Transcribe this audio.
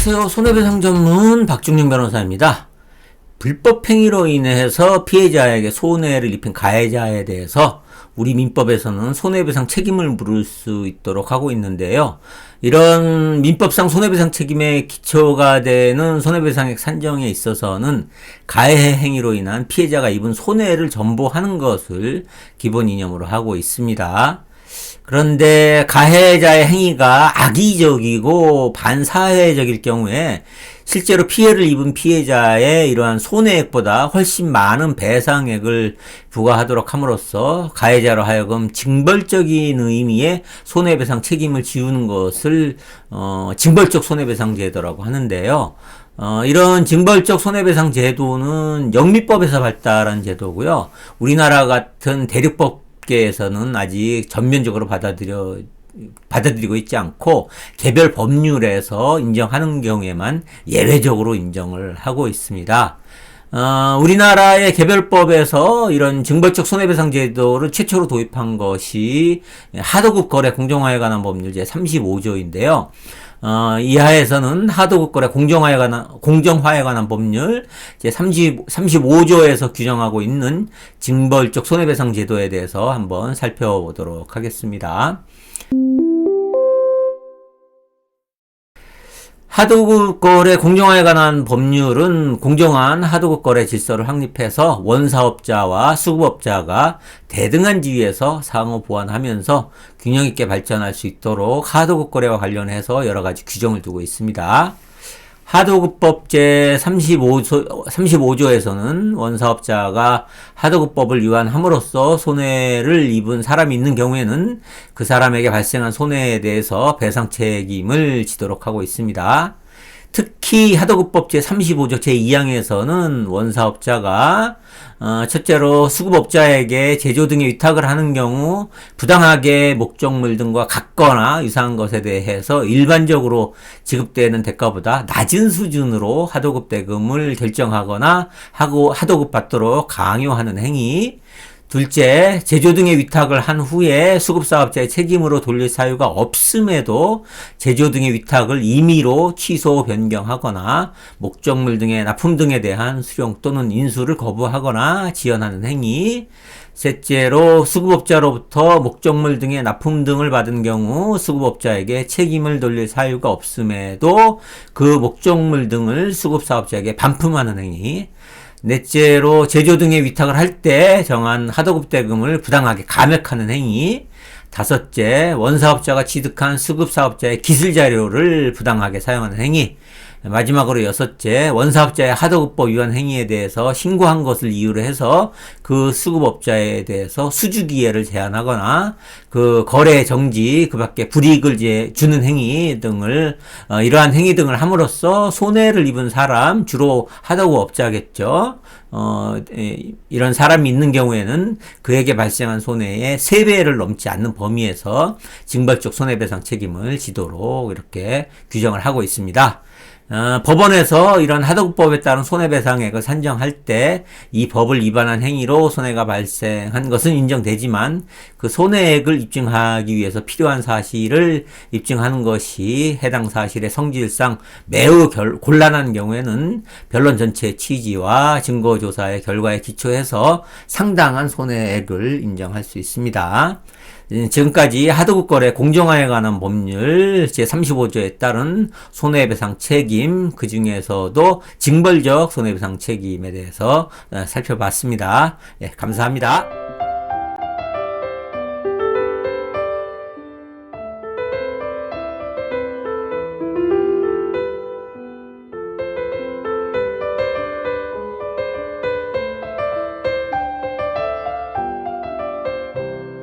안녕하세요. 손해배상 전문 박중영 변호사입니다. 불법 행위로 인해서 피해자에게 손해를 입힌 가해자에 대해서 우리 민법에서는 손해배상 책임을 물을 수 있도록 하고 있는데요. 이런 민법상 손해배상 책임의 기초가 되는 손해배상액 산정에 있어서는 가해 행위로 인한 피해자가 입은 손해를 전보하는 것을 기본 이념으로 하고 있습니다. 그런데 가해자의 행위가 악의적이고 반사회적일 경우에 실제로 피해를 입은 피해자의 이러한 손해액보다 훨씬 많은 배상액을 부과하도록 함으로써 가해자로 하여금 징벌적인 의미의 손해배상 책임을 지우는 것을 징벌적 손해배상 제도라고 하는데요. 이런 징벌적 손해배상 제도는 영미법에서 발달한 제도고요. 우리나라 같은 대륙법 에서는 아직 전면적으로 받아들이고 있지 않고 개별 법률에서 인정하는 경우에만 예외적으로 인정을 하고 있습니다. 우리나라의 개별법에서 이런 징벌적 손해배상 제도를 최초로 도입한 것이 하도급 거래 공정화에 관한 법률 제35조인데요. 이하에서는 하도급 거래 공정화에 관한 법률 제35조에서 규정하고 있는 징벌적 손해배상 제도에 대해서 한번 살펴보도록 하겠습니다. 하도급 거래 공정화에 관한 법률은 공정한 하도급 거래 질서를 확립해서 원사업자와 수급업자가 대등한 지위에서 상호 보완하면서 균형 있게 발전할 수 있도록 하도급 거래와 관련해서 여러 가지 규정을 두고 있습니다. 하도급법 제35조에서는 원사업자가 하도급법을 위반함으로써 손해를 입은 사람이 있는 경우에는 그 사람에게 발생한 손해에 대해서 배상 책임을 지도록 하고 있습니다. 특히 하도급법 제35조 제2항에서는 원사업자가 첫째로 수급업자에게 제조 등의 위탁을 하는 경우 부당하게 목적물 등과 같거나 유사한 것에 대해서 일반적으로 지급되는 대가보다 낮은 수준으로 하도급 대금을 결정하거나 하도급 받도록 강요하는 행위. 둘째, 제조 등의 위탁을 한 후에 수급사업자의 책임으로 돌릴 사유가 없음에도 제조 등의 위탁을 임의로 취소, 변경하거나 목적물 등의 납품 등에 대한 수령 또는 인수를 거부하거나 지연하는 행위. 셋째로, 수급업자로부터 목적물 등의 납품 등을 받은 경우 수급업자에게 책임을 돌릴 사유가 없음에도 그 목적물 등을 수급사업자에게 반품하는 행위. 넷째로, 제조 등의 위탁을 할 때 정한 하도급 대금을 부당하게 감액하는 행위. 다섯째, 원사업자가 취득한 수급사업자의 기술자료를 부당하게 사용하는 행위. 마지막으로 여섯째, 원사업자의 하도급법 위반 행위에 대해서 신고한 것을 이유로 해서 그 수급업자에 대해서 수주기회를 제한하거나 그 거래 정지, 그 밖에 불이익을 주는 행위 등을 이러한 행위 등을 함으로써 손해를 입은 사람, 주로 하도급업자겠죠. 이런 사람이 있는 경우에는 그에게 발생한 손해의 3배를 넘지 않는 범위에서 징벌적 손해배상 책임을 지도록 이렇게 규정을 하고 있습니다. 법원에서 이런 하도급법에 따른 손해배상액을 산정할 때 이 법을 위반한 행위로 손해가 발생한 것은 인정되지만 그 손해액을 입증하기 위해서 필요한 사실을 입증하는 것이 해당 사실의 성질상 매우 곤란한 경우에는 변론 전체의 취지와 증거조사의 결과에 기초해서 상당한 손해액을 인정할 수 있습니다. 지금까지 하도급 거래 공정화에 관한 법률 제35조에 따른 손해배상 책임, 그 중에서도 징벌적 손해배상 책임에 대해서 살펴봤습니다. 예, 감사합니다.